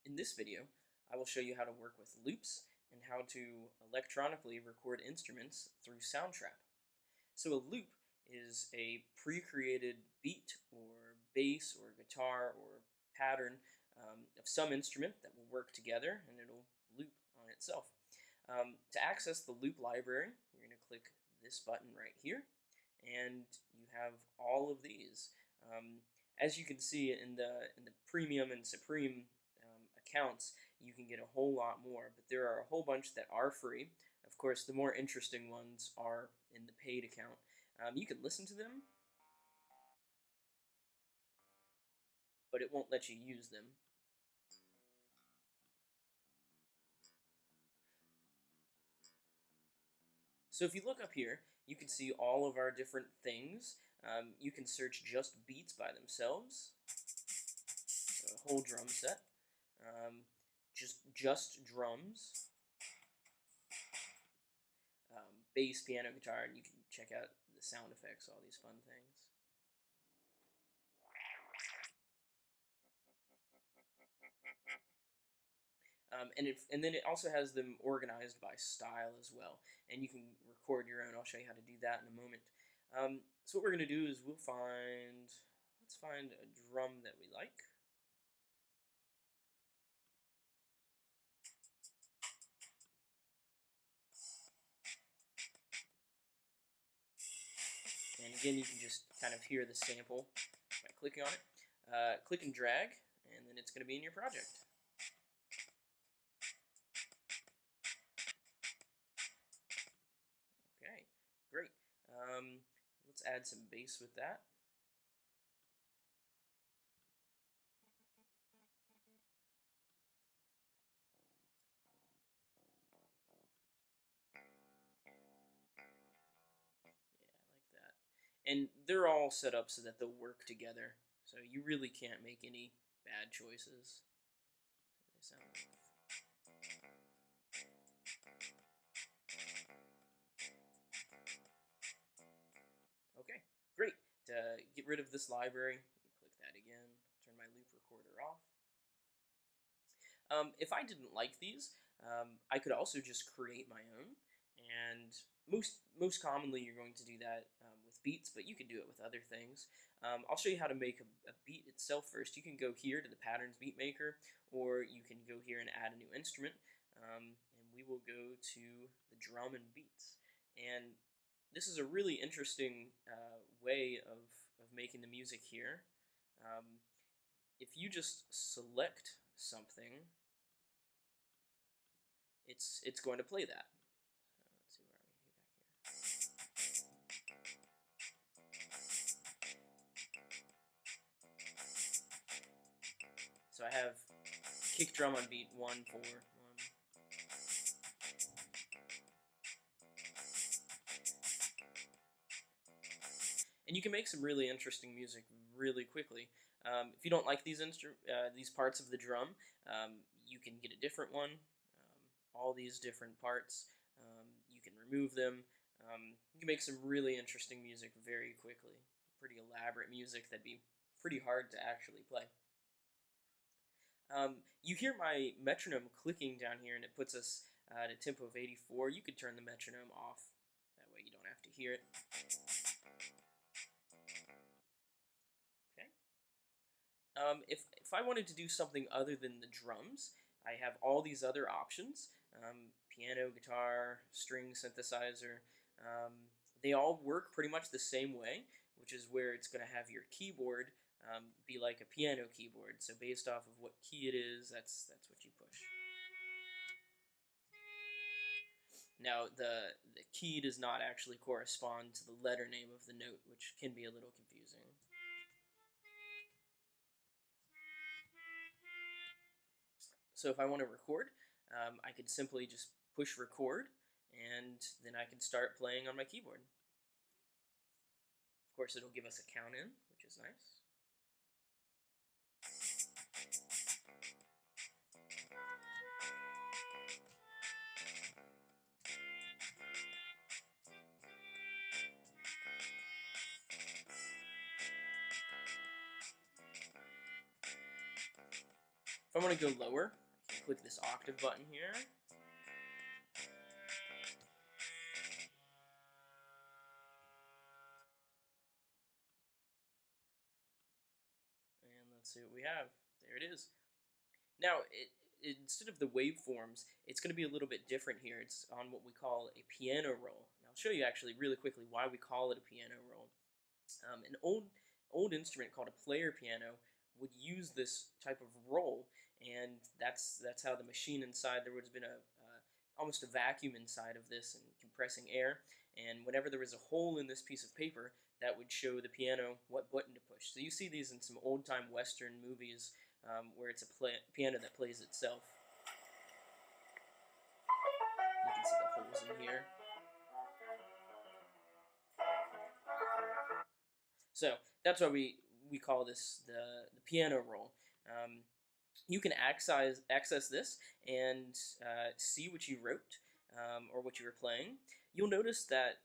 In this video, I will show you how to work with loops and how to electronically record instruments through Soundtrap. So a loop is a pre-created beat or bass or guitar or pattern of some instrument that will work together and it'll loop on itself. To access the loop library, you're going to click this button right here and you have all of these. As you can see in the premium and supreme accounts, you can get a whole lot more, but there are a whole bunch that are free. Of course, the more interesting ones are in the paid account. You can listen to them, but it won't let you use them. So if you look up here, you can see all of our different things. You can search just beats by themselves, so a whole drum set, just drums, bass, piano, guitar, and you can check out the sound effects, all these fun things. And then it also has them organized by style as well, and you can record your own. I'll show you how to do that in a moment. So what we're going to do is let's find a drum that we like. And again, you can just kind of hear the sample by clicking on it. Click and drag, and then it's going to be in your project. Okay, great. Let's add some bass with that. And they're all set up so that they'll work together. So you really can't make any bad choices. They sound like... Okay, great. To get rid of this library, you click that again, turn my loop recorder off. If I didn't like these, I could also just create my own, and most commonly you're going to do that with beats, but you can do it with other things. I'll show you how to make a beat itself first. You can go here to the Patterns Beat Maker, or you can go here and add a new instrument, and we will go to the drum and beats. And this is a really interesting way of making the music here. If you just select something, it's going to play that. So let's see, where are we? Back here. So I have kick drum on beat 1, 4, 1. And you can make some really interesting music really quickly. If you don't like these parts of the drum, you can get a different one. All these different parts, you can remove them. You can make some really interesting music very quickly. Pretty elaborate music that'd be pretty hard to actually play. You hear my metronome clicking down here, and it puts us at a tempo of 84. You could turn the metronome off. That way you don't have to hear it. Okay. If I wanted to do something other than the drums, I have all these other options. Piano, guitar, string synthesizer. They all work pretty much the same way, which is where it's going to have your keyboard be like a piano keyboard. So based off of what key it is, that's what you push. Now, the key does not actually correspond to the letter name of the note, which can be a little confusing. So if I want to record, I could simply just push record, and then I can start playing on my keyboard. Of course, it'll give us a count in, which is nice. If I want to go lower, I can click this octave button here. And let's see what we have. There it is. Now, instead of the waveforms, it's going to be a little bit different here. It's on what we call a piano roll. And I'll show you actually really quickly why we call it a piano roll. An old instrument called a player piano would use this type of roll, and that's how the machine inside, there would have been a almost a vacuum inside of this and compressing air, and whenever there was a hole in this piece of paper, that would show the piano what button to push. So you see these in some old-time Western movies where it's a piano that plays itself. You can see the holes in here. So that's why we call this the piano roll. You can access this and see what you wrote or what you were playing. You'll notice that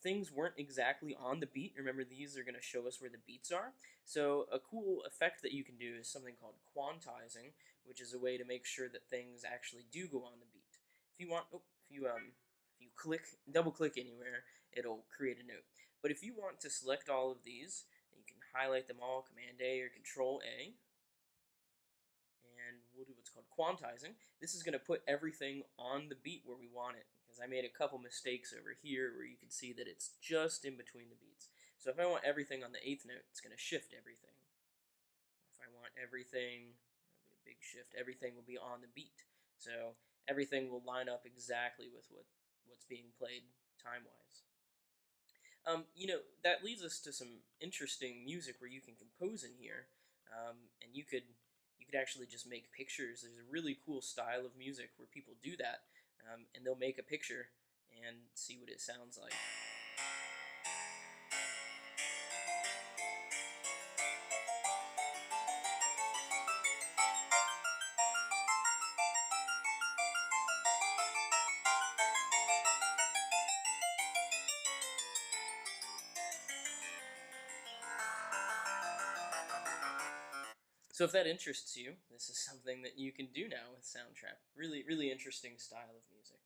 things weren't exactly on the beat. Remember, these are going to show us where the beats are. So a cool effect that you can do is something called quantizing, which is a way to make sure that things actually do go on the beat. If you want, if you double click anywhere, it'll create a note. But if you want to select all of these, you can highlight them all, Command A or Control A, and we'll do what's called quantizing. This is going to put everything on the beat where we want it, because I made a couple mistakes over here where you can see that it's just in between the beats. So if I want everything on the 8th note, it's going to shift everything. If I want everything, it'll be a big shift, everything will be on the beat. So everything will line up exactly with what's being played time-wise. That leads us to some interesting music where you can compose in here, and you could actually just make pictures. There's a really cool style of music where people do that, and they'll make a picture and see what it sounds like. So if that interests you, this is something that you can do now with Soundtrap. Really, really interesting style of music.